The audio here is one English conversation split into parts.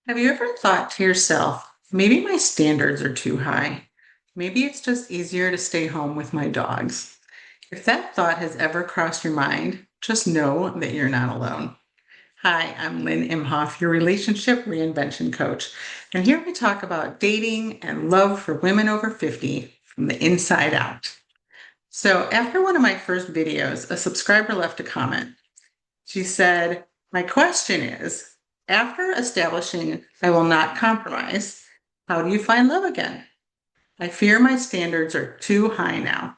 Have you ever thought to yourself, maybe my standards are too high? Maybe it's just easier to stay home with my dogs. If that thought has ever crossed your mind, just know that you're not alone. Hi, I'm Lynn Imhoff, your relationship reinvention coach. And here we talk about dating and love for women over 50 from the inside out. So, after one of my first videos, a subscriber left a comment. She said, my question is, after establishing I will not compromise, how do you find love again? I fear my standards are too high now.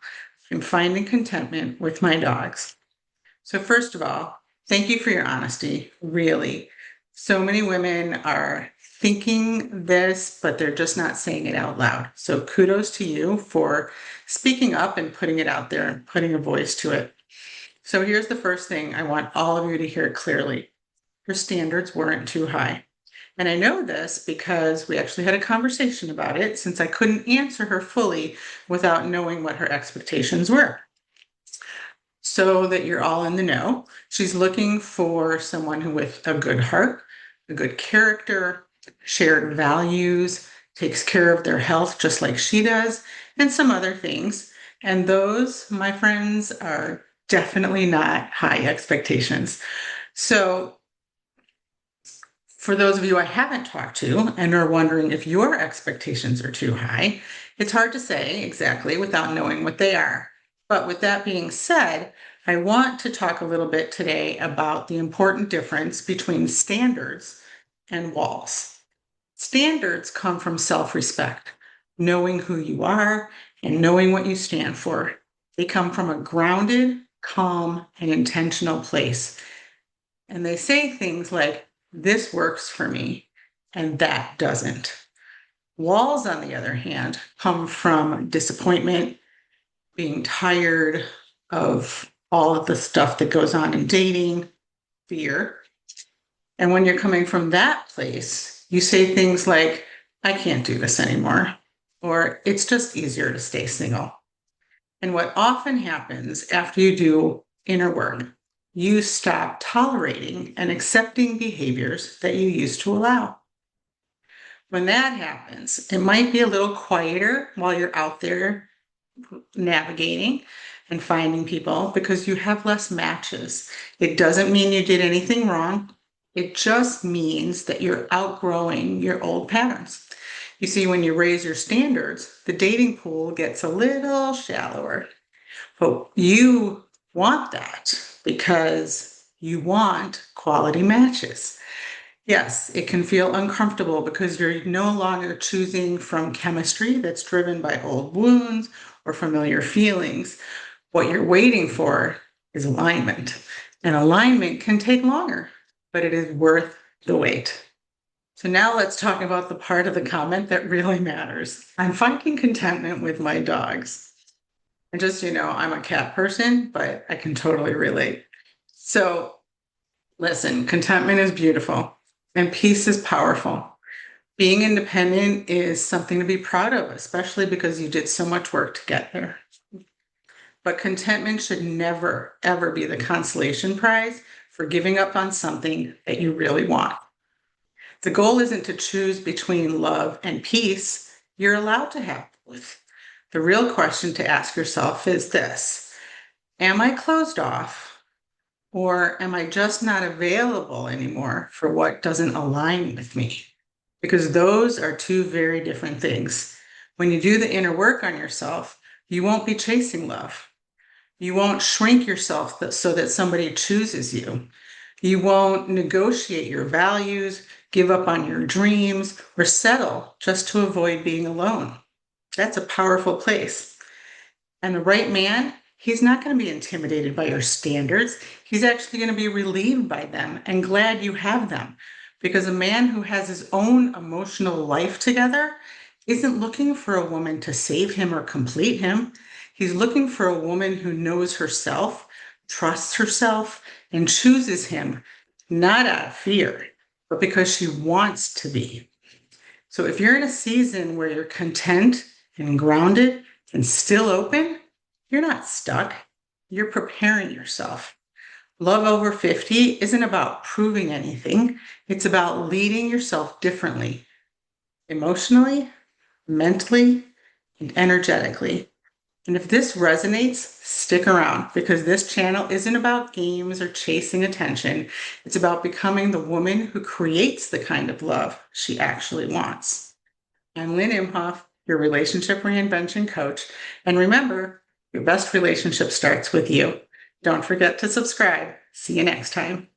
I'm finding contentment with my dogs. So, first of all, thank you for your honesty. Really. So many women are thinking this, but they're just not saying it out loud. So, kudos to you for speaking up and putting it out there and putting a voice to it. So here's the first thing I want all of you to hear clearly. Her standards weren't too high. And I know this because we actually had a conversation about it since I couldn't answer her fully without knowing what her expectations were. So that you're all in the know, she's looking for someone who with a good heart, a good character, shared values, takes care of their health just like she does, and some other things. And those, my friends, are definitely not high expectations. So, for those of you I haven't talked to and are wondering if your expectations are too high, it's hard to say exactly without knowing what they are. But with that being said, I want to talk a little bit today about the important difference between standards and walls. Standards come from self respect, knowing who you are and knowing what you stand for. They come from a grounded, calm, and intentional place. And they say things like, this works for me, and that doesn't. Walls, on the other hand, come from disappointment, being tired of all of the stuff that goes on in dating, fear. And when you're coming from that place, you say things like, I can't do this anymore, or it's just easier to stay single. And what often happens after you do inner work, you stop tolerating and accepting behaviors that you used to allow. When that happens, it might be a little quieter while you're out there navigating and finding people because you have less matches. It doesn't mean you did anything wrong. It just means that you're outgrowing your old patterns. You see, when you raise your standards, the dating pool gets a little shallower. But you want that because you want quality matches. Yes, it can feel uncomfortable because you're no longer choosing from chemistry that's driven by old wounds or familiar feelings. What you're waiting for is alignment. And alignment can take longer, but it is worth the wait. So now let's talk about the part of the comment that really matters. I'm finding contentment with my dogs. And just, I'm a cat person, but I can totally relate. So listen, contentment is beautiful and peace is powerful. Being independent is something to be proud of, especially because you did so much work to get there. But contentment should never, ever be the consolation prize for giving up on something that you really want. The goal isn't to choose between love and peace. You're allowed to have both. The real question to ask yourself is this: am I closed off, or am I just not available anymore for what doesn't align with me? Because those are two very different things. When you do the inner work on yourself, you won't be chasing love. You won't shrink yourself so that somebody chooses you. You won't negotiate your values, give up on your dreams, or settle just to avoid being alone. That's a powerful place. And the right man, he's not going to be intimidated by your standards. He's actually going to be relieved by them and glad you have them. Because a man who has his own emotional life together isn't looking for a woman to save him or complete him. He's looking for a woman who knows herself, trusts herself, and chooses him, not out of fear, but because she wants to be. So if you're in a season where you're content and grounded and still open, you're not stuck. You're preparing yourself. Love over 50 isn't about proving anything. It's about leading yourself differently, emotionally, mentally, and energetically. And if this resonates, stick around because this channel isn't about games or chasing attention. It's about becoming the woman who creates the kind of love she actually wants. I'm Lynn Imhoff, your relationship reinvention coach. And remember, your best relationship starts with you. Don't forget to subscribe. See you next time.